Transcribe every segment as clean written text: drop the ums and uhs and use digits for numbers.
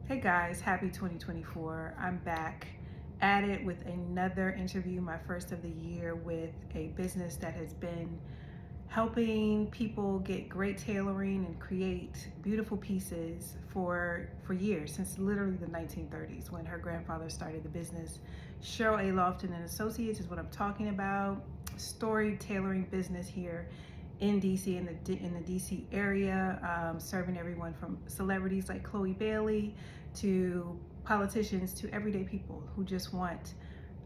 Hey guys, happy 2024. I'm back at it with another interview, my first of the year, with a business that has been helping people get great tailoring and create beautiful pieces for years, since literally the 1930s when her grandfather started the business. Cheryl Lofton and Associates is what I'm talking about. Storied tailoring business here in DC, in the DC area, serving everyone from celebrities like Chloe Bailey to politicians to everyday people who just want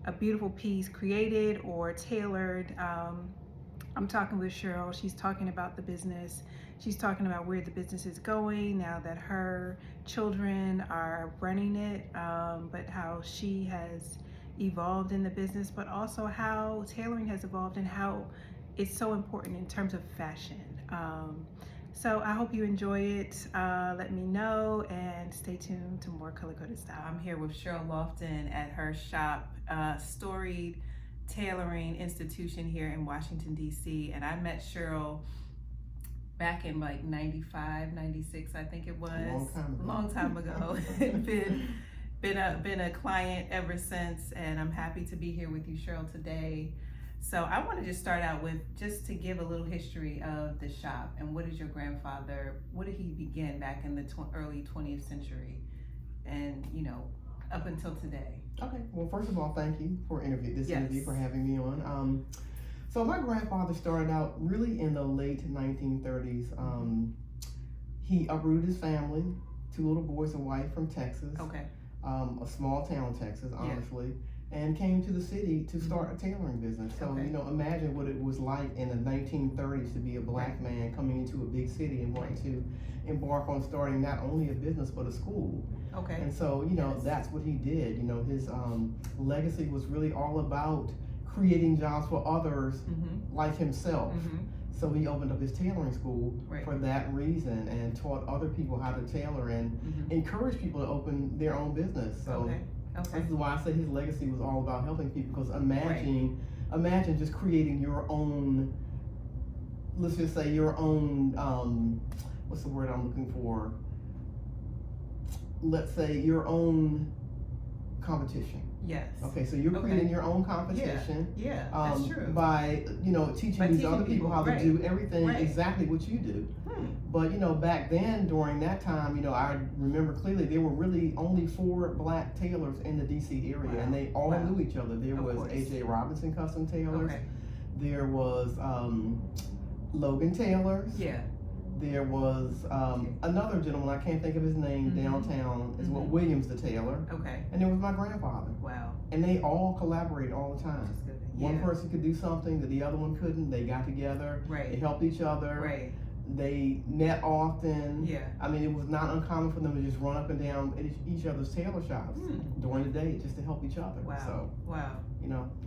a beautiful piece created or tailored. I'm talking with Cheryl. She's talking about the business. She's talking about where the business is going now that her children are running it, but how she has evolved in the business, but also how tailoring has evolved and how it's so important in terms of fashion. So I hope you enjoy it. Let me know and stay tuned to more Color Coded Style. I'm here with Cheryl Lofton at her shop, Storied Tailoring Institution here in Washington, D.C. And I met Cheryl back in like 95, 96, I think it was. Long time ago. been a client ever since, and I'm happy to be here with you, Cheryl, today. So I want to just start out with just to give a little history of the shop and what did he begin back in the early 20th century and, up until today. Okay, well, first of all, thank you for interview for having me on. So my grandfather started out really in the late 1930s. He uprooted his family, 2 little boys and wife from Texas. Okay. A small town, Texas, honestly. Yeah. And came to the city to start a tailoring business. So, imagine what it was like in the 1930s to be a black man coming into a big city and wanting to embark on starting not only a business, but a school. Okay. And so, that's what he did. His legacy was really all about creating jobs for others like himself. So he opened up his tailoring school for that reason and taught other people how to tailor and encourage people to open their own business. So. This is why I say his legacy was all about helping people, because imagine just creating your own, let's just say your own, what's the word I'm looking for? Let's say your own competition. Yes. Okay, so you're creating your own competition. Yeah, that's true. By teaching these other people how to do everything exactly what you do. But back then, during that time, I remember clearly there were really only 4 black tailors in the DC area, and they all knew each other. There was A.J. Robinson Custom Tailors. There was Logan Tailors. Yeah. There was another gentleman, I can't think of his name, downtown, is what Williams the tailor. Okay. And there was my grandfather. Wow. And they all collaborated all the time. Yeah. One person could do something that the other one couldn't. They got together. They helped each other. They met often. Yeah. I mean, it was not uncommon for them to just run up and down each other's tailor shops during the day just to help each other. Wow. So, wow.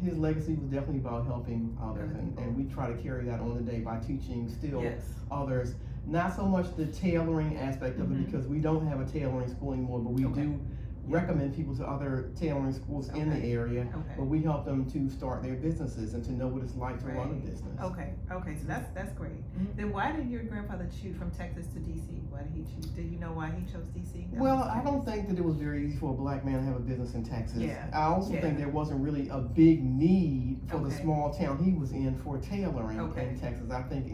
His legacy was definitely about helping others. And we try to carry that on today by teaching still others. Not so much the tailoring aspect of it, because we don't have a tailoring school anymore, but we do recommend people to other tailoring schools in the area, but we help them to start their businesses and to know what it's like to run a business. Okay, so that's great. Then why did your grandfather choose from Texas to DC? Why did he choose? Did you know why he chose DC? Well, I don't think that it was very easy for a black man to have a business in Texas. I also think there wasn't really a big need for the small town he was in for tailoring in Texas. I think,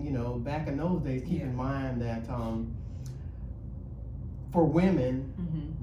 back in those days, keep in mind that for women,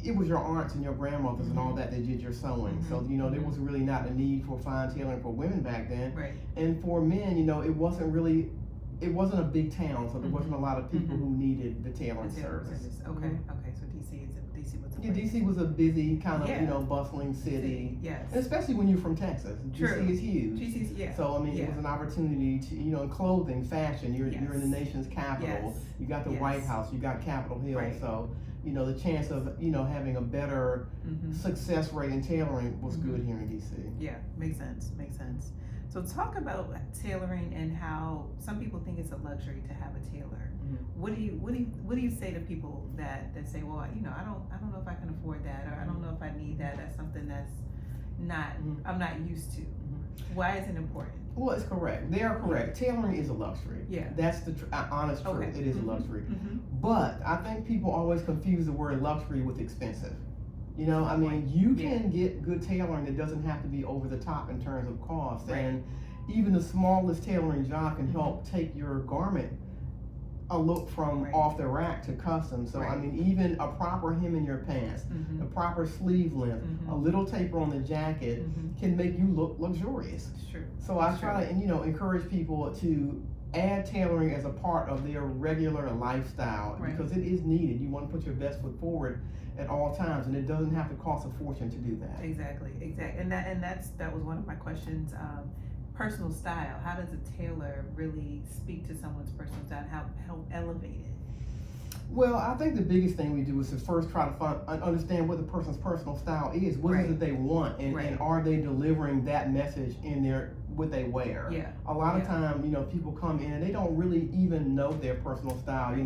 it was your aunts and your grandmothers and all that did your sewing. So, there was really not a need for fine tailoring for women back then. And for men, it wasn't a big town, so there wasn't a lot of people who needed the tailoring service. Okay, so DC was a DC was a busy kind of bustling city. Yes. And especially when you're from Texas. DC is huge. DC's, So it was an opportunity to, in clothing, fashion, you're in the nation's capital. You got the White House, you got Capitol Hill. So the chance of having a better success rate in tailoring was good here in DC. Yeah, makes sense. So talk about tailoring and how some people think it's a luxury to have a tailor. What do you say to people that say, well, I don't know if I can afford that, or I don't know if I need that. That's something that's not I'm not used to. Why is it important? Well, it's correct. They are correct. Tailoring is a luxury. Yeah. That's the honest truth. Okay. It is a luxury. But I think people always confuse the word luxury with expensive. You know, I mean, you can get good tailoring that doesn't have to be over the top in terms of cost. Right. And even the smallest tailoring job can help take your garment a look from off the rack to custom. So I mean, even a proper hem in your pants, a proper sleeve length, a little taper on the jacket can make you look luxurious. True. So I try to, encourage people to add tailoring as a part of their regular lifestyle because it is needed. You want to put your best foot forward at all times, and it doesn't have to cost a fortune to do that. Exactly. And that was one of my questions. Personal style. How does a tailor really speak to someone's personal style? How elevate it? Well, I think the biggest thing we do is to first try to understand what the person's personal style is. What is it they want, and are they delivering that message in what they wear? Yeah. A lot of time, people come in and they don't really even know their personal style. We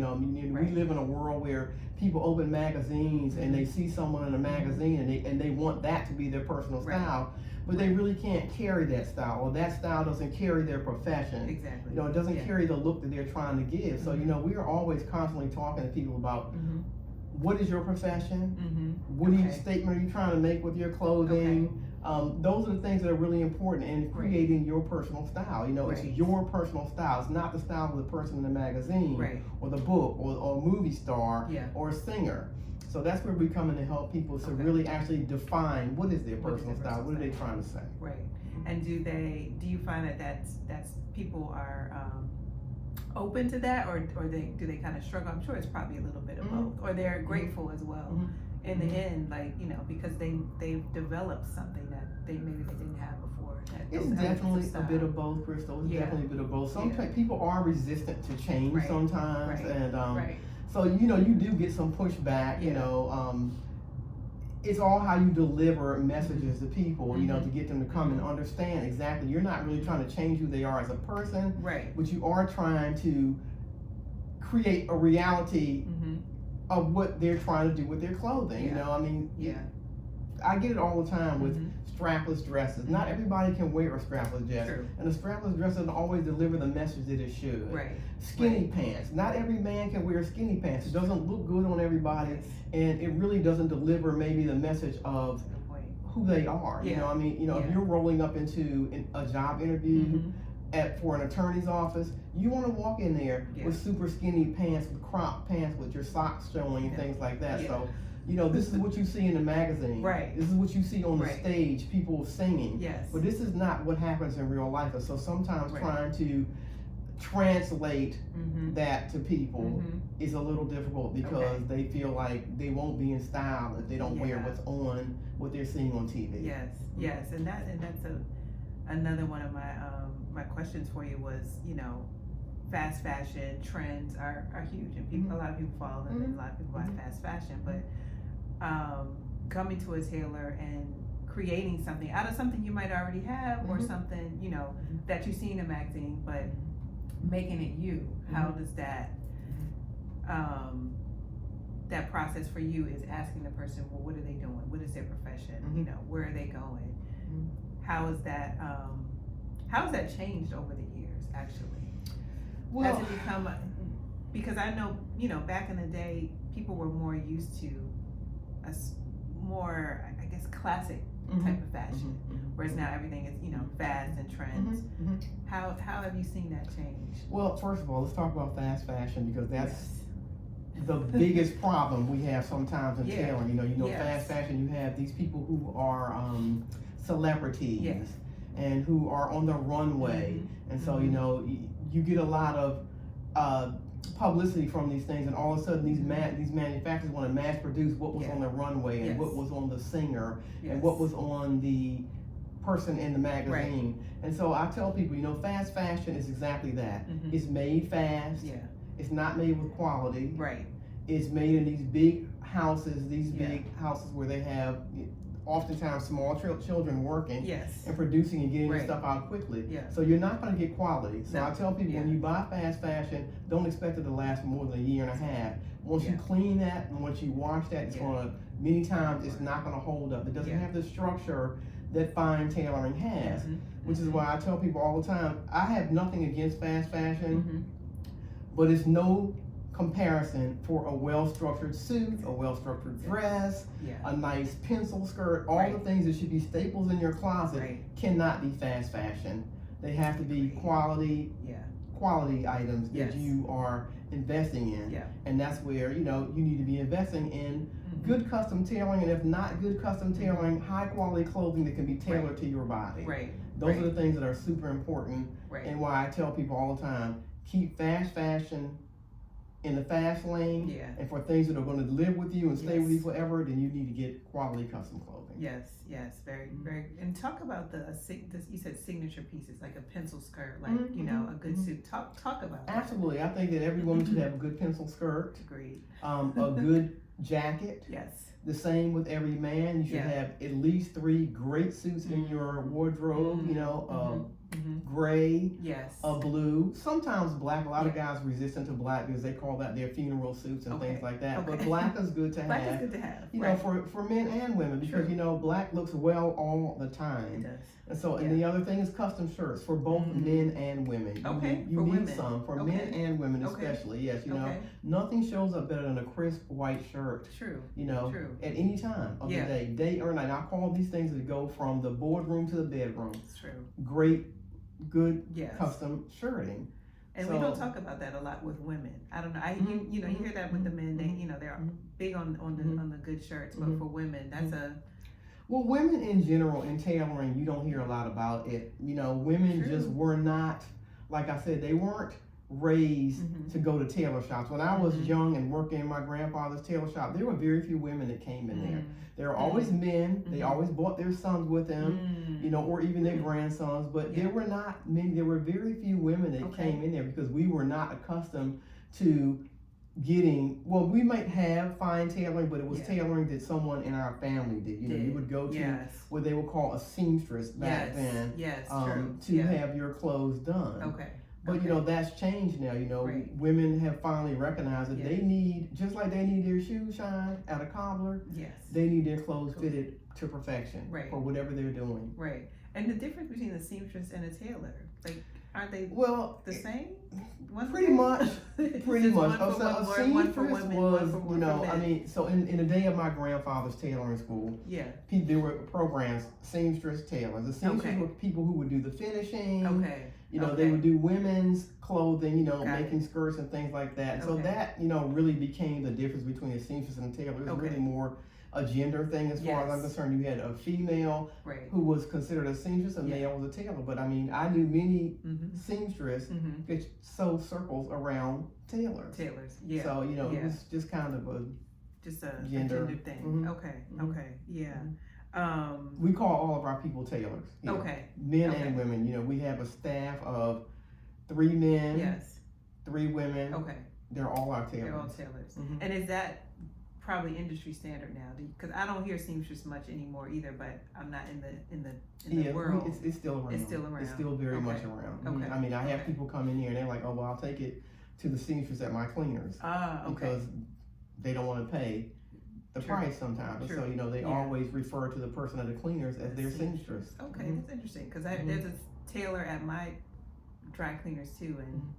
live in a world where people open magazines and they see someone in a magazine and they want that to be their personal style. But they really can't carry that style, or that style doesn't carry their profession. Exactly. It doesn't carry the look that they're trying to give. So, we are always constantly talking to people about what is your profession? What statement are you trying to make with your clothing? Those are the things that are really important in creating your personal style. It's your personal style. It's not the style of the person in the magazine or the book or a movie star or a singer. So that's where we come in to help people to really actually define what is their personal style, what are they trying to say. Right. And do you find that that's people are open to that, or do they kind of struggle? I'm sure it's probably a little bit of both, or they're grateful as well in the end, because they've developed something that maybe they didn't have before. It's definitely a bit of both, Crystal. It's definitely a bit of both. Some people are resistant to change sometimes, and so you do get some pushback. It's all how you deliver messages to people, to get them to come and understand exactly. You're not really trying to change who they are as a person, but you are trying to create a reality of what they're trying to do with their clothing. I get it all the time with strapless dresses. Not everybody can wear a strapless dress, and a strapless dress doesn't always deliver the message that it should. Skinny pants. Not every man can wear skinny pants. It doesn't look good on everybody, and it really doesn't deliver maybe the message of who they are. If you're rolling up into a job interview for an attorney's office, you want to walk in there with super skinny pants, with crop pants, with your socks showing and things like that. So. This is what you see in the magazine. This is what you see on the stage, people singing. But this is not what happens in real life. And so sometimes trying to translate that to people is a little difficult because they feel like they won't be in style if they don't wear what they're seeing on TV. Yes, and that's another one of my questions for you was, fast fashion trends are huge, and a lot of people follow them, and a lot of people buy fast fashion, but coming to a tailor and creating something out of something you might already have or something that you see in a magazine, but making it you. How does that that process for you is asking the person, well, what are they doing? What is their profession? Where are they going? How is that changed over the years, actually? Has it become because I know, back in the day, people were more used to a more, I guess, classic type of fashion, whereas now everything is, fast and trends. How have you seen that change? Well, first of all, let's talk about fast fashion because that's the biggest problem we have sometimes in tailoring. Fast fashion, you have these people who are celebrities and who are on the runway, and so you get a lot of publicity from these things, and all of a sudden these manufacturers want to mass produce what was on the runway and what was on the singer and what was on the person in the magazine. And so I tell people, fast fashion is exactly that. It's made fast. It's not made with quality. It's made in these big houses, big houses where they have oftentimes small children working and producing and getting the stuff out quickly. So you're not going to get quality. So I tell people, when you buy fast fashion, don't expect it to last more than a year and a half. Once you clean that and once you wash that, it's going to, many times it's not going to hold up. It doesn't have the structure that fine tailoring has, which is why I tell people all the time, I have nothing against fast fashion, but it's no comparison for a well-structured suit, a well-structured dress, a nice pencil skirt, all the things that should be staples in your closet cannot be fast fashion. They have to be quality items that you are investing in, and that's where you need to be investing in good custom tailoring, and if not good custom tailoring, high quality clothing that can be tailored to your body. Those are the things that are super important, and why I tell people all the time, keep fast fashion in the fast lane, and for things that are going to live with you and stay with you forever, then you need to get quality custom clothing. Yes, very. And talk about you said signature pieces, like a pencil skirt, like a good suit. Talk about that. Absolutely, I think that every woman should have a good pencil skirt. Agreed. A good jacket. Yes. The same with every man. You should have at least 3 great suits in your wardrobe. Gray, a blue, sometimes black. A lot of guys resistant to black because they call that their funeral suits and things like that. But black is good to have. Black is good to have. You know, for men and women, because black looks well all the time. It does. And so, and the other thing is custom shirts for both men and women. You need women. some for men and women especially. Yes, nothing shows up better than a crisp white shirt. At any time of the day, day or night. I call these things that go from the boardroom to the bedroom. It's true. Great, good custom shirting. And we don't talk about that a lot with women. I don't know. You hear that with the men. They they're big on the good shirts, but for women, that's a well, women in general in tailoring, you don't hear a lot about it. Women just were not, like I said, they weren't raised to go to tailor shops. When I was young and working in my grandfather's tailor shop, there were very few women that came in there. There were always men. They always brought their sons with them, or even their grandsons. But there were not many. There were very few women that came in there because we were not accustomed to getting. Well, we might have fine tailoring, but it was tailoring that someone in our family did. You would go to what they would call a seamstress back then. To have your clothes done. But that's changed now. Women have finally recognized that they need, just like they need their shoes shined at a cobbler. They need their clothes fitted to perfection for whatever they're doing. And the difference between a seamstress and a tailor, like, aren't they the same? Pretty much. A seamstress was, so in the day of my grandfather's tailoring school, there were programs, seamstress, tailors. The seamstress were people who would do the finishing. They would do women's clothing, making skirts and things like that. So that, really became the difference between a seamstress and a tailor. It was really more a gender thing as far as I'm concerned. You had a female who was considered a seamstress, a male was a tailor. But I knew many seamstress that sew circles around tailors. So, it was just kind of a gender thing. We call all of our people tailors. Men and women. We have a staff of 3 men, 3 women. They're all our tailors. And is that probably industry standard now? Because I don't hear seamstress much anymore either. But I'm not in the world. It's still around. It's still very much around. I have people come in here and they're like, oh, well, I'll take it to the seamstress at my cleaners because they don't want to pay the price sometimes. So, they always refer to the person at the cleaners as their seamstress. That's interesting because there's a tailor at my dry cleaners too, and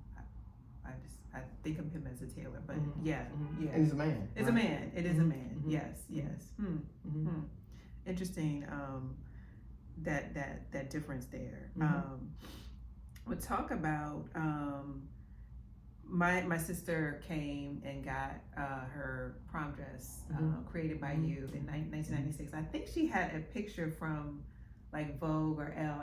I think of him as a tailor, but And he's a man. It's a man. It is a man. Yes. Interesting. That difference there. We'll talk about. My sister came and got her prom dress created by you in 1996. I think she had a picture from like Vogue or Elle.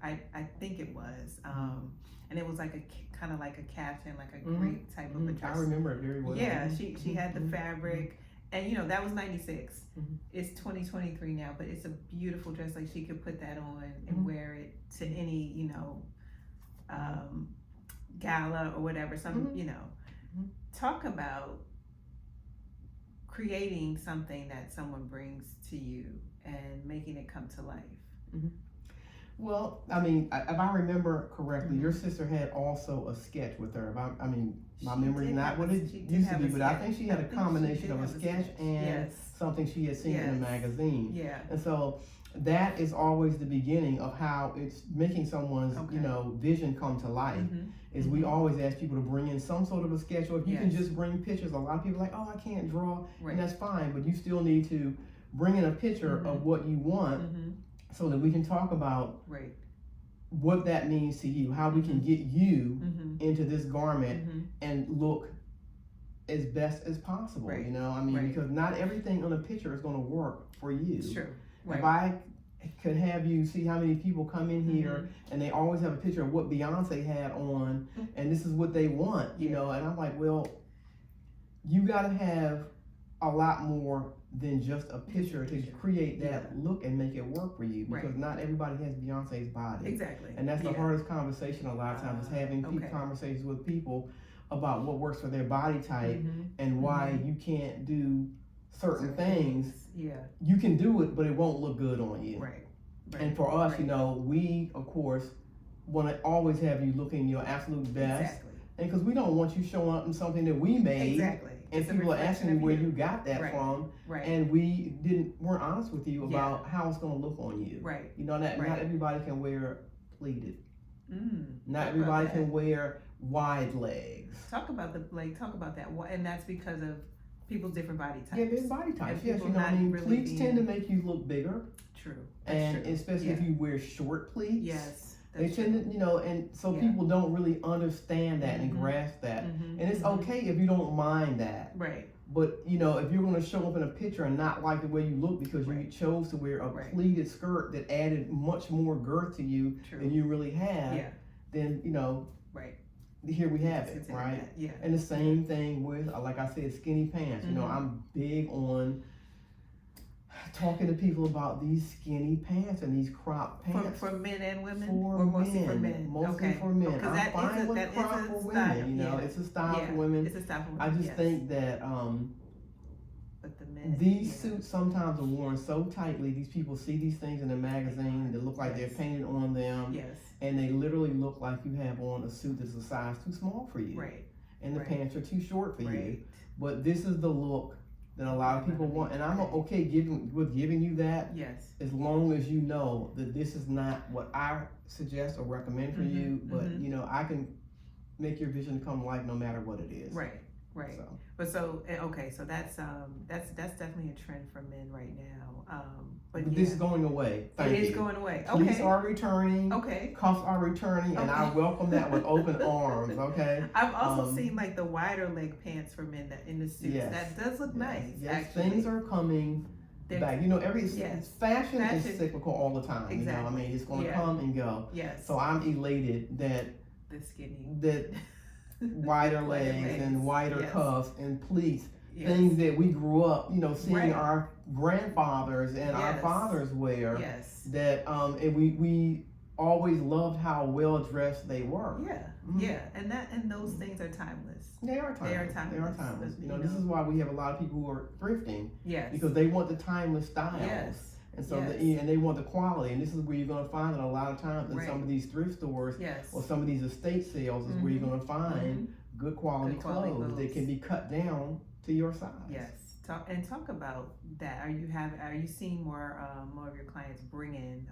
I think it was. And it was like kind of like a caftan, like a great type of a dress. I remember it very well. She had the fabric, and that was 96. It's 2023 now, but it's a beautiful dress. Like she could put that on and wear it to any gala or whatever. Talk about creating something that someone brings to you and making it come to life. Well, if I remember correctly, your sister had also a sketch with her. My memory is not what it used to be, but I think she had a combination of a sketch and something she had seen in a magazine. Yeah. And so that is always the beginning of how it's making someone's, vision come to life. Is we always ask people to bring in some sort of a sketch, or if you can just bring pictures. A lot of people are like, oh, I can't draw, and that's fine, but you still need to bring in a picture of what you want so that we can talk about what that means to you, how we can get you into this garment and look as best as possible, because not everything on a picture is going to work for you. True. If I could have you see how many people come in here and they always have a picture of what Beyonce had on and this is what they want, and I'm like, well, you got to have a lot more than just a picture to create that look and make it work for you, because not everybody has Beyonce's body. Exactly. And that's the hardest conversation a lot of times, is having conversations with people about what works for their body type and why you can't do certain things. You can do it, but it won't look good on you. And for us, we of course want to always have you looking your absolute best. And because we don't want you showing up in something that we made. And people are asking you where you got that from, and we weren't honest with you about how it's going to look on you. Not everybody can wear pleated. Not everybody can wear wide legs. Talk about that, and that's because of people's different body types. Yeah, there's body types. Yes, pleats tend to make you look bigger. True. And especially if you wear short pleats. Yes. They tend to, and so people don't really understand that and grasp that. And it's okay if you don't mind that. But, if you're going to show up in a picture and not like the way you look because you chose to wear a pleated skirt that added much more girth to you than you really have, then, here we have it, right? And the same thing with, like I said, skinny pants. I'm big on talking to people about these skinny pants and these crop pants for men and women, mostly for men. Mostly for men. I'm fine with crop for women. It's a style for women. It's a style for women. I just think that but the men, these suits sometimes are worn so tightly. These people see these things in a magazine that look like they're painted on them, and they literally look like you have on a suit that's a size too small for you, and the pants are too short for you. But this is the look that a lot of people want, and I'm okay giving you that, as long as you know that this is not what I suggest or recommend for you, but I can make your vision come to life no matter what it is. So. So that's definitely a trend for men right now. But this is going away. It is going away. Pleats are returning. Cuffs are returning, and I welcome that with open arms. I've also seen like the wider leg pants for men that in the suits. That does look nice. Actually, things are coming back. Fashion is cyclical all the time. It's going to come and go. So I'm elated that wider legs and wider cuffs and pleats, things that we grew up, seeing our grandfathers and our fathers wear. That and we always loved how well dressed they were. And those things are timeless. They are timeless. This is why we have a lot of people who are thrifting. Because they want the timeless styles. And so and they want the quality, and this is where you're going to find that a lot of times in some of these thrift stores or some of these estate sales is where you're going to find good quality clothes that can be cut down to your size. Talk about that. Are you seeing more of your clients bring in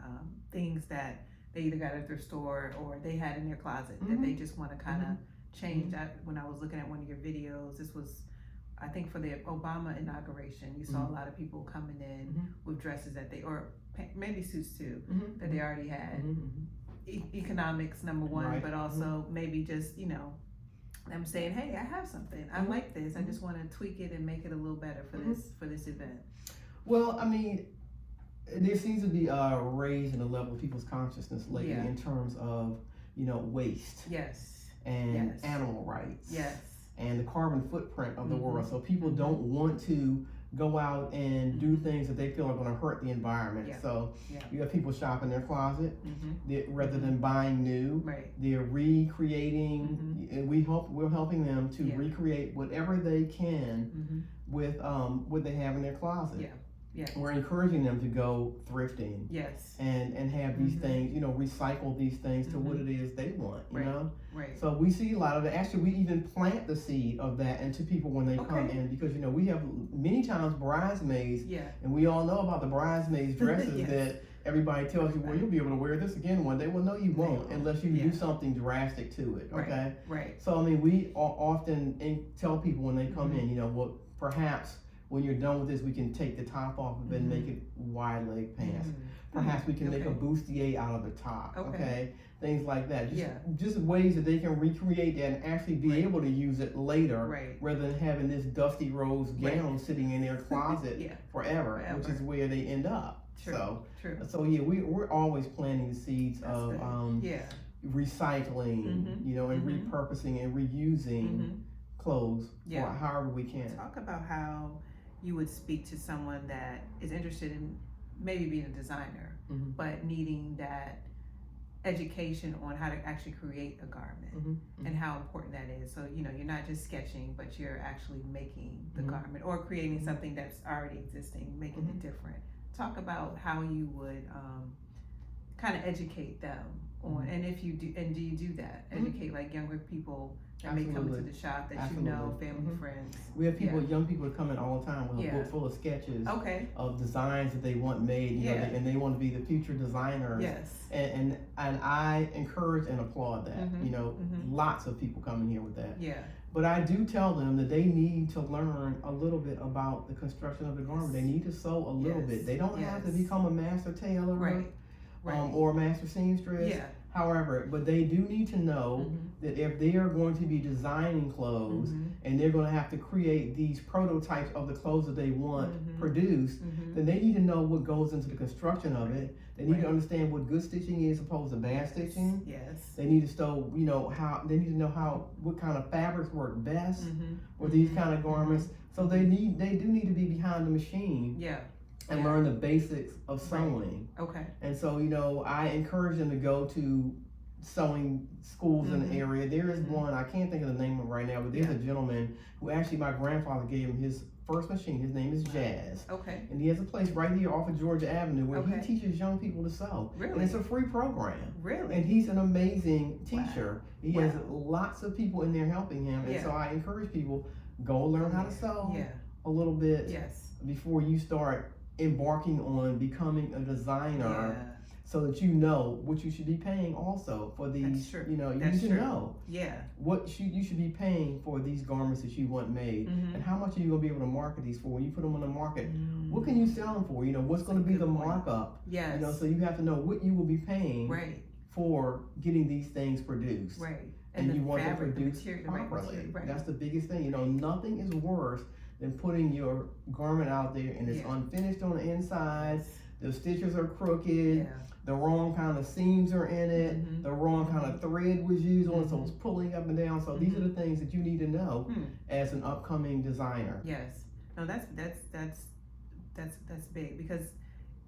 things that they either got at their store or they had in their closet that they just want to kind of change? When I was looking at one of your videos, this was, I think, for the Obama inauguration, you saw a lot of people coming in with dresses that or maybe suits too, that they already had. Economics, number one, but also maybe just, them saying, hey, I have something. I like this. I just want to tweak it and make it a little better for this event. Well, there seems to be a raise in the level of people's consciousness lately in terms of, waste. And animal rights. And the carbon footprint of the world. So people don't want to go out and do things that they feel are going to hurt the environment. So you have people shopping their closet rather than buying new. They're recreating, and we're helping them to recreate whatever they can with what they have in their closet. we're encouraging them to go thrifting. Yes. And have these things, recycle these things to what it is they want, you know? Right. So we see a lot of it. Actually, we even plant the seed of that into people when they come in, because, we have many times bridesmaids, and we all know about the bridesmaids dresses that everybody tells you, well, you'll be able to wear this again one day. Well, no, you won't, unless you do something drastic to it, okay? Right. So, I mean, we often tell people when they come in, well, perhaps when you're done with this, we can take the top off of it and make it wide leg pants. Perhaps we can make a bustier out of the top, okay? Things like that. Just ways that they can recreate that and actually be able to use it later, rather than having this dusty rose gown sitting in their closet forever, which is where they end up. So yeah, we're always planting the seeds of recycling, and repurposing and reusing clothes for however we can. Talk about how you would speak to someone that is interested in maybe being a designer, but needing that education on how to actually create a garment and how important that is. So, you're not just sketching, but you're actually making the garment or creating something that's already existing, making it different. Talk about how you would kind of educate them on, and if you do, and do you do that? Educate like younger people that may come into the shop that family, friends. We have people, young people that come in all the time with a book full of sketches of designs that they want made, and they want to be the future designers. And I encourage and applaud that. Lots of people come in here with that. But I do tell them that they need to learn a little bit about the construction of the garment. They need to sew a little bit. They don't have to become a master tailor or a master seamstress. However, but they do need to know that if they are going to be designing clothes and they're going to have to create these prototypes of the clothes that they want produced, then they need to know what goes into the construction of it. They need to understand what good stitching is opposed to bad stitching. They need to know what kind of fabrics work best with these kind of garments. So they do need to be behind the machine. And learn the basics of sewing. And so, I encourage them to go to sewing schools in the area. There is one, I can't think of the name of it right now, but there's a gentleman who actually my grandfather gave him his first machine. His name is Jazz. And he has a place right here off of Georgia Avenue where he teaches young people to sew. And it's a free program. And he's an amazing teacher. He has lots of people in there helping him. And so I encourage people, go learn how to sew a little bit before you start embarking on becoming a designer, so that you know what you should be paying also for these. You need to know what you should be paying for these garments that you want made, and how much are you going to be able to market these for. When you put them on the market, what can you sell them for? What's going to be the markup? So you have to know what you will be paying for getting these things produced. And you want them produced properly. That's the biggest thing. Nothing is worse than putting your garment out there and it's unfinished on the inside, the stitches are crooked, the wrong kind of seams are in it, the wrong kind of thread was used on it, so it's pulling up and down. So these are the things that you need to know as an upcoming designer. No, that's big, because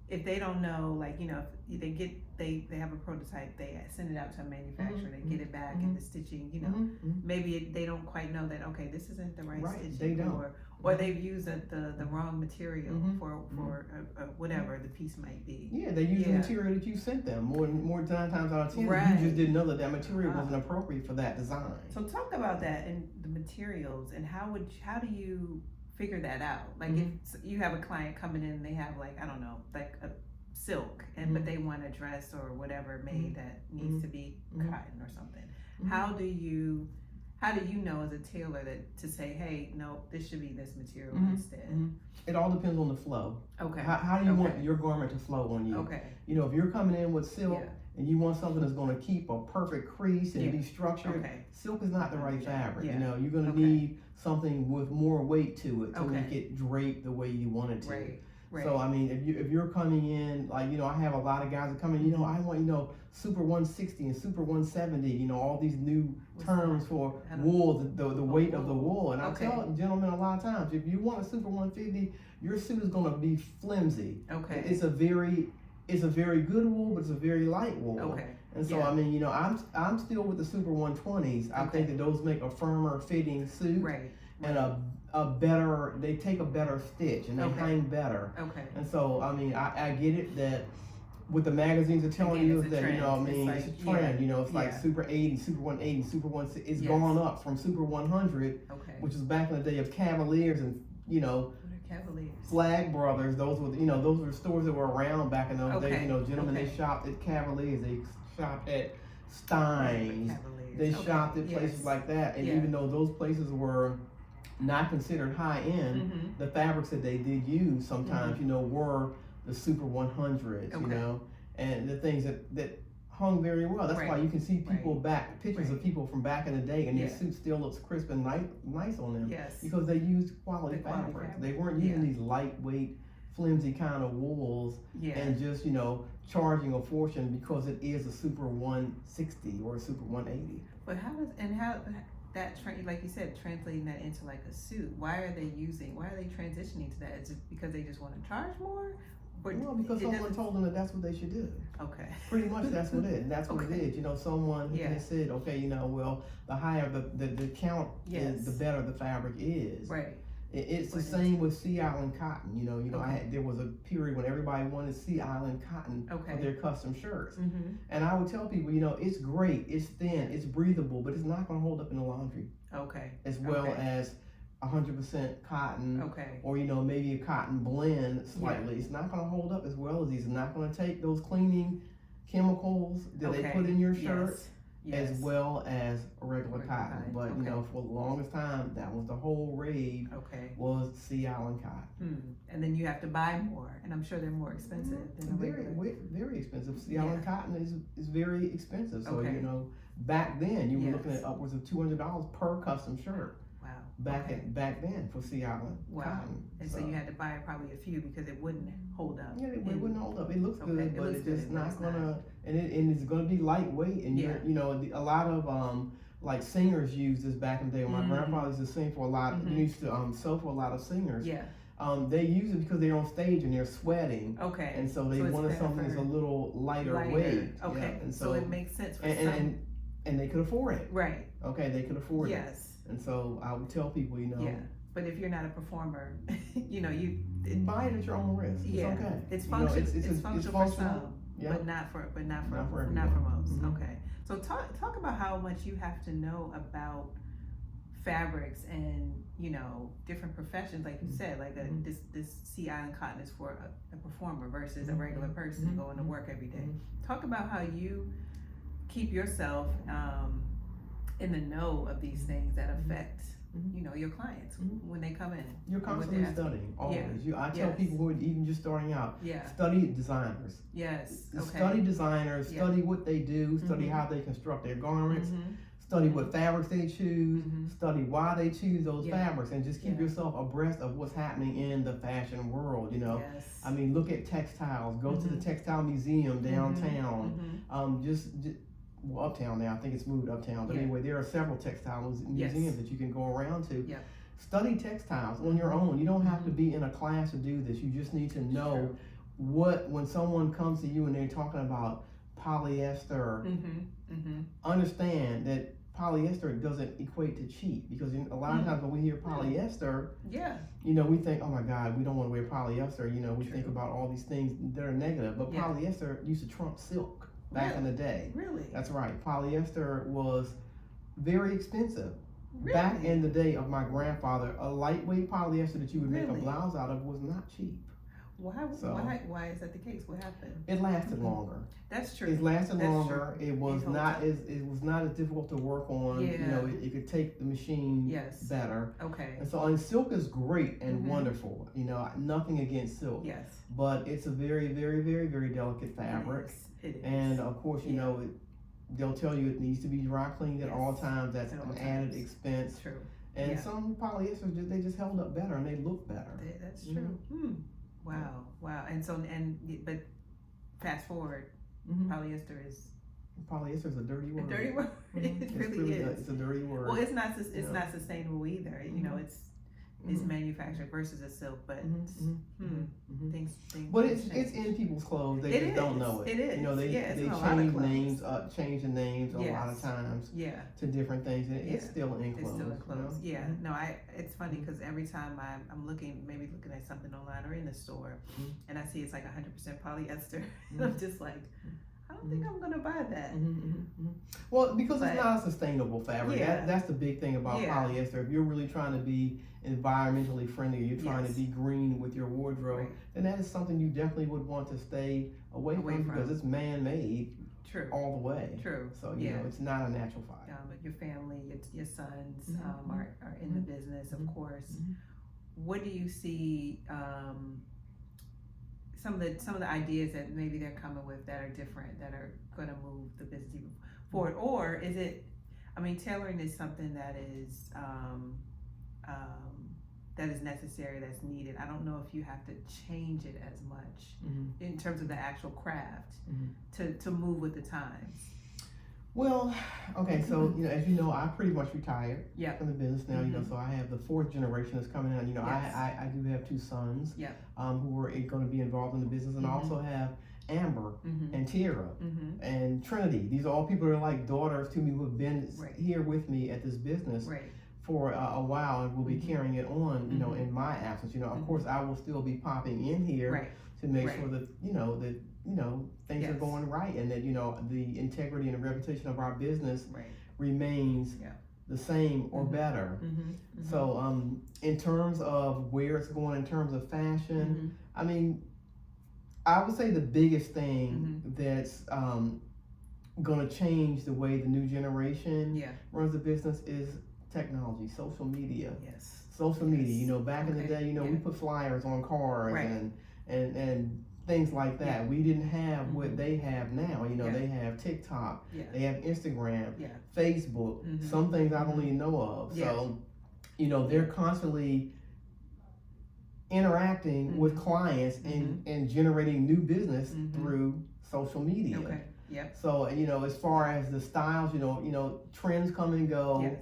if they don't know, if they have a prototype, they send it out to a manufacturer, they get it back, and the stitching, maybe they don't quite know that, okay, this isn't the right stitching. They don't. Or they've used the wrong material for whatever the piece might be. They use the material that you sent them. More times out of 10, you just didn't know that material wasn't appropriate for that design. So talk about that and the materials, and how do you figure that out? If you have a client coming in and they have a silk, but they want a dress or whatever made that needs to be cotton or something. How do you know as a tailor to say, hey, no, this should be this material instead? It all depends on the flow. How do you want your garment to flow on you? If you're coming in with silk and you want something that's going to keep a perfect crease and be structured, silk is not the right fabric. You're going to need something with more weight to it to make it drape the way you want it to. So I mean, if you're coming in, I have a lot of guys that come in, I want, Super 160 and Super 170, all these new terms for wool, the weight of the wool. And I tell gentlemen a lot of times, if you want a Super 150, your suit is going to be flimsy. It's a very good wool, but it's a very light wool. And so, I mean, I'm still with the Super 120s. I think that those make a firmer fitting suit. and they take a better stitch and they hang better. Okay. And so, I mean, I get it that with the magazines are telling you that, you know, I mean, it's a trend, you know, it's like Super 80, Super 180, Super 160, it's gone up from Super 100, which was back in the day of Cavaliers and, you know, Flag Brothers. Those were, you know, those were stores that were around back in those days. You know, gentlemen, they shopped at Cavaliers, they shopped at Stein's, they shopped at places like that. And even though those places were not considered high end, the fabrics that they did use sometimes, you know, were the Super 100s, you know, and the things that hung very well. That's why you can see people pictures of people from back in the day, and their suit still looks crisp and nice on them. Because they used quality fabric. They weren't using these lightweight, flimsy kind of wools and just, you know, charging a fortune because it is a Super 160 or a Super 180. But how that like you said, translating that into like a suit, why are they transitioning to that? Is it because they just want to charge more? Well, because someone told them that that's what they should do. Okay. Pretty much that's what it is. That's what it is. You know, someone has said, okay, you know, well, the higher the count is, the better the fabric is. Right. It's the same with Sea Island cotton. You know, there was a period when everybody wanted Sea Island cotton for their custom shirts. And I would tell people, you know, it's great, it's thin, it's breathable, but it's not going to hold up in the laundry. As well as 100% cotton, or, you know, maybe a cotton blend slightly. It's not going to hold up as well as these. It's not going to take those cleaning chemicals that they put in your shirts as well as regular cotton. But you know, for the longest time, that was the whole rage. Was Sea Island cotton. And then you have to buy more, and I'm sure they're more expensive than very expensive. Sea Island cotton is very expensive. So you know, back then you were looking at upwards of $200 per custom shirt. Back then for Sea Island cotton. And so you had to buy probably a few because it wouldn't hold up. Yeah, it wouldn't hold up. It looks good, but it's just not gonna. And it's gonna be lightweight. And you know, a lot of like singers used this back in the day. My grandfather used to sing for a lot. He used to sew for a lot of singers. They use it because they're on stage and they're sweating. And so they wanted something that's a little lighter weight. And so it makes sense for some. And they could afford it. They could afford it. And so I would tell people, you know. But if you're not a performer, you know, buy it at your own risk. It's okay. It's functional. It's functional for some, but not for most. So talk about how much you have to know about fabrics and, you know, different professions, like you said, like this Sea Island cotton is for a performer versus a regular person going to work every day. Talk about how you keep yourself in the know of these things that affect, you know, your clients when they come in. You're constantly studying, always. I tell people who are even just starting out, study designers. Study designers, study what they do, study how they construct their garments, study what fabrics they choose, study why they choose those fabrics, and just keep yourself abreast of what's happening in the fashion world, you know. I mean, look at textiles, go to the textile museum downtown, well, uptown now, I think it's moved uptown, but anyway, there are several textile museums that you can go around to. Study textiles on your own. You don't have to be in a class to do this. You just need to know when someone comes to you and they're talking about polyester, understand that polyester doesn't equate to cheap, because a lot of times when we hear polyester, you know, we think, oh my God, we don't want to wear polyester. You know, we think about all these things that are negative, but polyester used to trump silk. Back in the day. That's right. Polyester was very expensive. Back in the day of my grandfather, a lightweight polyester that you would make a blouse out of was not cheap. Why is that the case? What happened? It lasted longer. That's true. It lasted longer. It was not as difficult to work on. You know, it could take the machine better. And so, and silk is great and wonderful. You know, nothing against silk. But it's a very, very, very, very delicate fabric. It is. And of course, you know, they'll tell you it needs to be dry cleaned at all times. That's an added expense. And some polyesters, they just held up better and they look better. That's true. Wow. And so, but fast forward, polyester is a dirty word. A dirty word. It really is. It's a dirty word. Well, it's not sustainable either. You know, it's is manufactured versus a silk, but things. But it's in people's clothes. They just don't know it. It is. You know, they change the names a lot of times. To different things, and it's still in clothes. It's still in clothes. You know? Yeah. No, it's funny because every time I'm looking at something online or in the store, and I see it's like 100% polyester, I'm just like, I don't think I'm gonna buy that. Well, because it's not a sustainable fabric. Yeah. That's the big thing about polyester. If you're really trying to be environmentally friendly, you're trying to be green with your wardrobe, then that is something you definitely would want to stay away from because it's man-made. True. All the way. True. So you know, it's not a natural fiber. But your family, your sons are in the business, of course. What do you see? Some of the ideas that maybe they're coming with that are different, that are going to move the business even forward, or is it? I mean, tailoring is something that is necessary, that's needed. I don't know if you have to change it as much in terms of the actual craft to move with the times. Well, okay, so you know, as you know, I pretty much retired from the business now. You know, so I have the fourth generation that's coming in. You know, I do have two sons who are going to be involved in the business, and I also have Amber and Tierra and Trinity. These are all people that are like daughters to me who have been here with me at this business for a while, and will be carrying it on. You know, in my absence. You know, of course, I will still be popping in here to make sure that things are going right, and that the integrity and the reputation of our business remains the same or better. So in terms of where it's going in terms of fashion, I mean, I would say the biggest thing that's going to change the way the new generation runs the business is technology, social media. Social media, you know, back in the day, you know, we put flyers on cars and things like that. We didn't have what they have now. You know, they have TikTok, they have Instagram, Facebook, some things I don't even know of. So, you know, they're constantly interacting with clients and generating new business through social media. So, you know, as far as the styles, you know, trends come and go.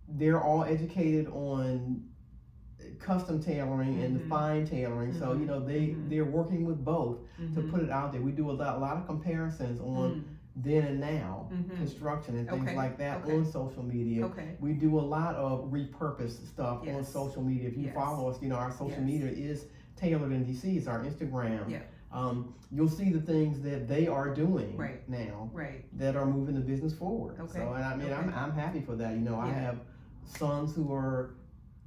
They're all educated on custom tailoring and the fine tailoring, so you know they're working with both to put it out there. We do a lot of comparisons on then and now construction and things like that on social media. We do a lot of repurposed stuff on social media. If you follow us, you know our social media is Tailored in DC. It's our Instagram. You'll see the things that they are doing now that are moving the business forward. So, and I mean, I'm happy for that. You know, I have sons who are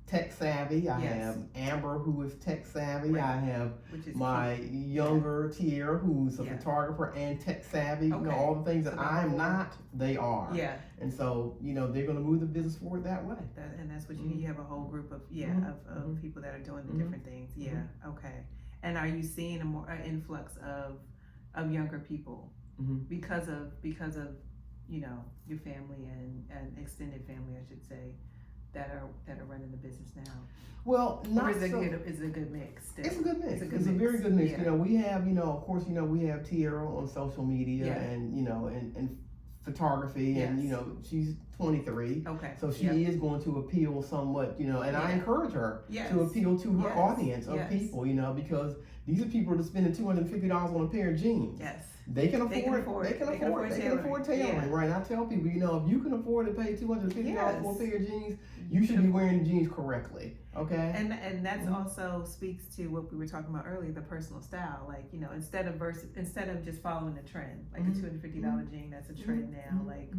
tech savvy. I have Amber, who is tech savvy. I have my younger Tierra, who's a photographer and tech savvy. You know, all the things that I'm not, they are. And so, you know, they're going to move the business forward that way. And that's what you have a whole group of of people that are doing the different things. Okay. And are you seeing an influx of younger people because of you know your family and extended family, I should say, that are running the business now? Well, not is it a good mix? Still? It's a good mix. It's a very good mix. You know, we have of course we have Tierra on social media and and photography and she's 23. So she is going to appeal somewhat, and I encourage her to appeal to her audience of people, because these are people that are spending $250 on a pair of jeans. They can afford tailoring, right? And I tell people, if you can afford to pay $250 for a pair of jeans, you should be wearing the jeans correctly. Okay. And that's also speaks to what we were talking about earlier, the personal style. Like, instead of just following the trend, like a $250 jean, that's a trend now. Like,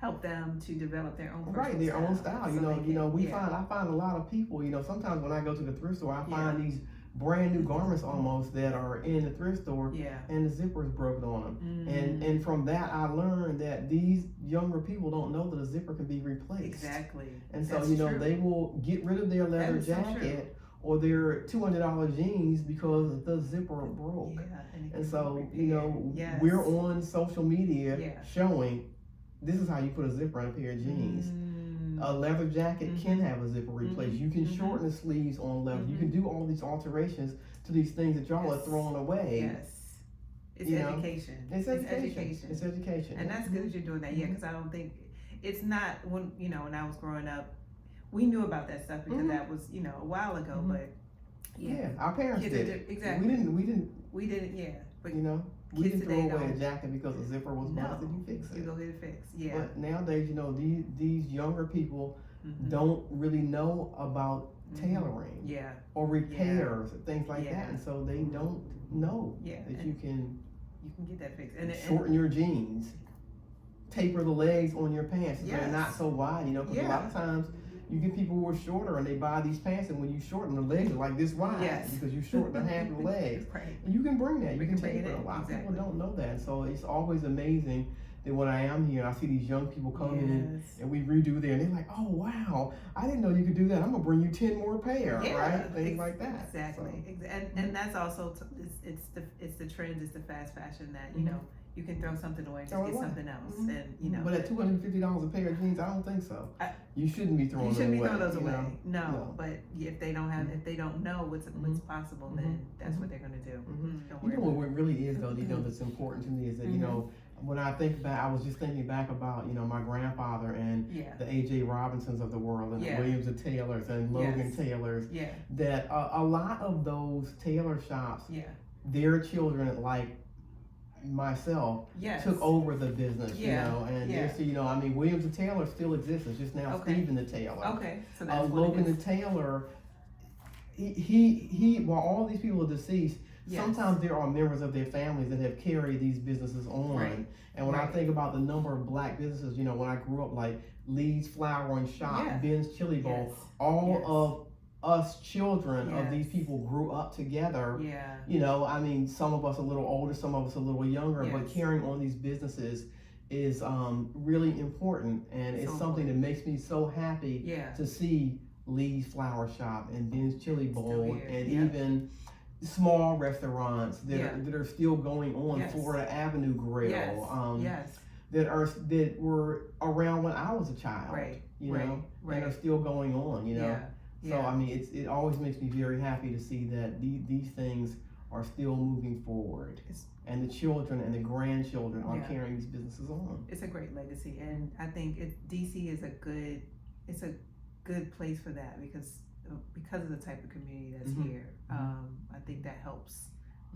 help them to develop their own own style. I find a lot of people. Sometimes when I go to the thrift store, I find these brand new garments almost that are in the thrift store, and the zipper is broken on them. And from that, I learned that these younger people don't know that a zipper can be replaced. And so they will get rid of their leather jacket or their $200 jeans because the zipper broke. And so we're on social media showing this is how you put a zipper on a pair of jeans. A leather jacket can have a zipper replaced. You can shorten the sleeves on leather. You can do all these alterations to these things that y'all are throwing away. It's education. It's education. And that's good that you're doing that. Because I don't think it's not when I was growing up, we knew about that stuff because that was, you know, a while ago, but yeah, our parents did it. Exactly. We didn't, yeah. But you know, we didn't throw away a jacket because the zipper was busted. You fix it. You go get it fixed. Yeah. But nowadays, you know, these younger people don't really know about tailoring, or repairs, and things like that, and so they don't know that you can get that fixed and shorten your jeans, taper the legs on your pants so they're not so wide, you know, because a lot of times you get people who are shorter and they buy these pants, and when you shorten the legs are like this wide because you shorten the half of the legs. And you can bring that, you can taper it. A lot of people don't know that, so it's always amazing that when I am here, I see these young people come in and we redo there, and they're like, "Oh wow, I didn't know you could do that. I'm gonna bring you 10 more pair, right?" Things like that. Exactly, so. And that's also it's the trend, it's the fast fashion that you know you can throw something away and just get something else, and you know. But at $250 a pair of jeans, I don't think so. You shouldn't be throwing. You shouldn't be throwing those away. Know? No, but if they don't have, if they don't know what's possible, then that's what they're gonna do. You know what really is though, you know, that's important to me is that you know. When I think back, I was just thinking back about, you know, my grandfather and the A.J. Robinsons of the world and the Williams and Taylors and Logan Taylors, that a lot of those tailor shops, their children, like myself, took over the business, you know, and you know, I mean, Williams and Taylor still exists, it's just now Stephen the Taylor. Okay, so that's Logan the Taylor, he while all these people are deceased, sometimes there are members of their families that have carried these businesses on. And when I think about the number of black businesses, you know, when I grew up, like Lee's Flour and Shop, Ben's Chili Bowl, all of us children of these people grew up together. You know, I mean, some of us a little older, some of us a little younger, but carrying on these businesses is really important. And it's something that makes me so happy to see Lee's Flour Shop and Ben's Chili Bowl and even small restaurants that are still going on, Florida Avenue Grill, that were around when I was a child, you know, and are still going on, you know. So I mean, it always makes me very happy to see that these things are still moving forward, and the children and the grandchildren are carrying these businesses on. It's a great legacy, and I think DC is a good place for that because of the type of community that's here. I think that helps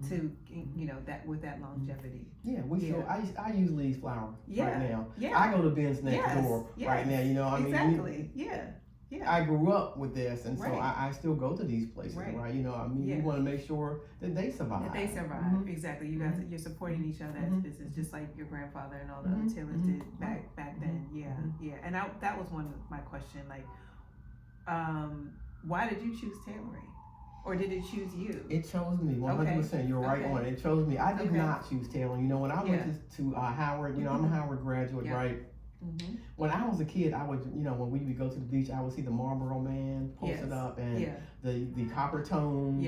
to, you know, that with that longevity. I use Lee's Flour right now. I go to Ben's next door right now, you know. I mean, I grew up with this, and so I still go to these places, right? You know, I mean, you want to make sure that they survive. That they survive, exactly. You guys, you're supporting each other as business, just like your grandfather and all the other Taylors did back then. And that was one of my questions, like, why did you choose tailoring? Or did it choose you? It chose me, 100%. You're right on. It chose me. I did not choose tailoring. You know, when I went to Howard, you know, I'm a Howard graduate, right? When I was a kid, I would, you know, when we would go to the beach, I would see the Marlboro Man posted up and the copper tone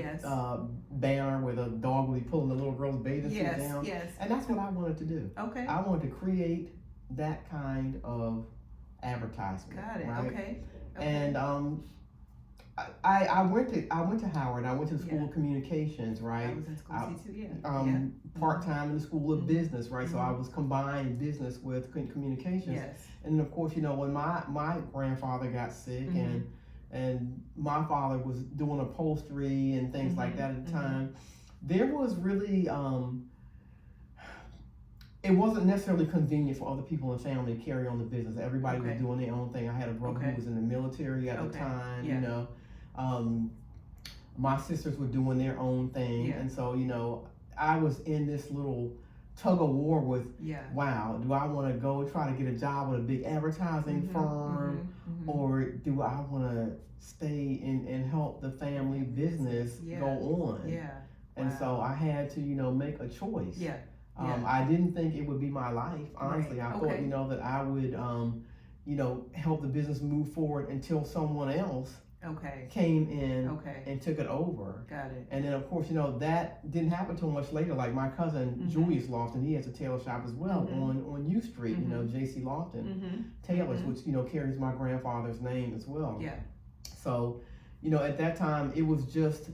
banner where the dog would be pulling the little girl's bathing suit down. And that's what I wanted to do. I wanted to create that kind of advertisement. Got it. Right? And I went to Howard. I went to the School of Communications, right? I was in school too, part-time in the School of Business, right? So I was combining business with communications. And then of course, you know, when my grandfather got sick and my father was doing upholstery and things like that at the time, there was really it wasn't necessarily convenient for other people in the family to carry on the business. Everybody was doing their own thing. I had a brother who was in the military at the time, you know. My sisters were doing their own thing. And so, you know, I was in this little tug of war with, wow, do I want to go try to get a job with a big advertising firm, or do I want to stay and help the family business go on? And so I had to, you know, make a choice. I didn't think it would be my life, honestly. I thought, you know, that I would, you know, help the business move forward until someone else came in and took it over. Got it. And then, of course, you know, that didn't happen too much later. Like my cousin, Julius Lofton, he has a tailor shop as well on U Street, you know, J.C. Lofton Tailors, which, you know, carries my grandfather's name as well. So, you know, at that time, it was just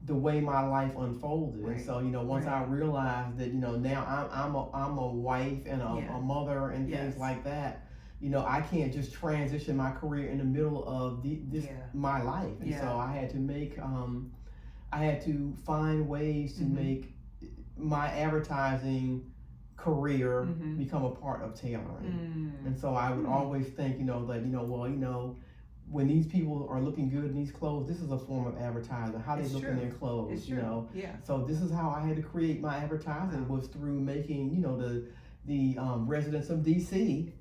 the way my life unfolded. And so, you know, once I realized that, you know, now I'm a wife and a mother and things like that, you know, I can't just transition my career in the middle of my life. And so I had to make, I had to find ways to make my advertising career become a part of tailoring. And so I would always think, you know, that, you know, well, you know, when these people are looking good in these clothes, this is a form of advertising. How they look in their clothes, you know. So this is how I had to create my advertising, was through making, you know, the residents of DC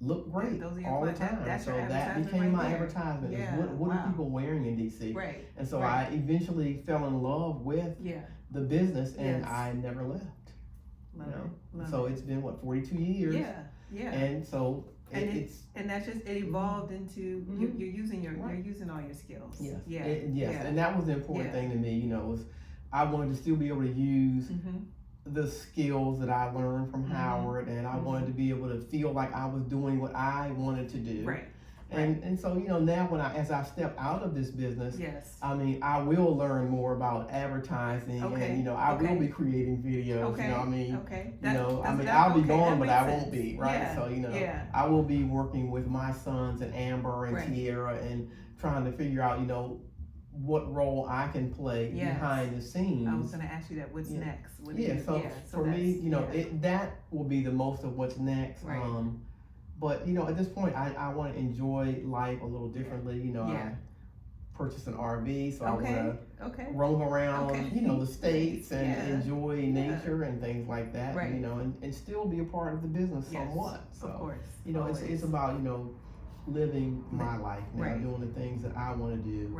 look great all the time. So that became my advertisement. What are people wearing in DC? Right. And so I eventually fell in love with the business, and I never left. So it's been what, 42 years. And so and that's just, it evolved into you're using you're using all your skills. And that was the important thing to me, you know, was I wanted to still be able to use the skills that I learned from Howard, and I wanted to be able to feel like I was doing what I wanted to do. And so, you know, now as I step out of this business, I mean, I will learn more about advertising, and, you know, I will be creating videos, you know, I mean, you know, I mean, I'll be gone, but I won't be, right? So, you know, I will be working with my sons and Amber and Tierra, and trying to figure out, you know, what role I can play behind the scenes. I was going to ask you that. What's next? So for me, you know, that will be the most of what's next. But, you know, at this point, I want to enjoy life a little differently. You know, I purchased an RV, so I want to roam around, you know, the states and enjoy nature and things like that. And, you know, and still be a part of the business somewhat. So, of course. You know, it's about, you know, living my life now, doing the things that I want to do.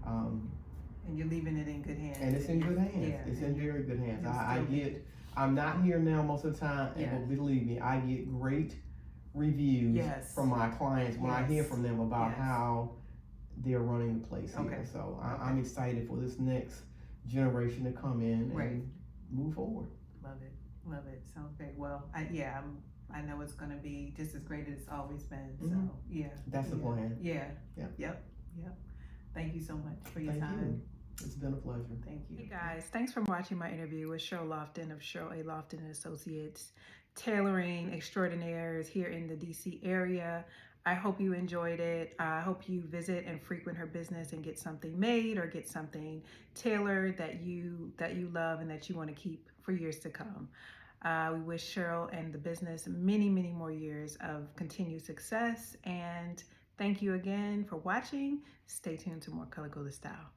And you're leaving it in good hands. And it's in good hands. It's in very good hands. I'm not here now most of the time, but believe me, I get great reviews from my clients when I hear from them about how they're running the place here. So I'm excited for this next generation to come in and move forward. Love it. Sounds great. Well, I know it's going to be just as great as it's always been. So that's the plan. Yep. Thank you so much for your time. It's been a pleasure. Thank you. Hey guys, thanks for watching my interview with Cheryl Lofton of Cheryl A. Lofton and Associates, tailoring extraordinaires here in the DC area. I hope you enjoyed it. I hope you visit and frequent her business and get something made or get something tailored that you love and that you want to keep for years to come. We wish Cheryl and the business many, many more years of continued success. And thank you again for watching. Stay tuned to more Color Coded Style.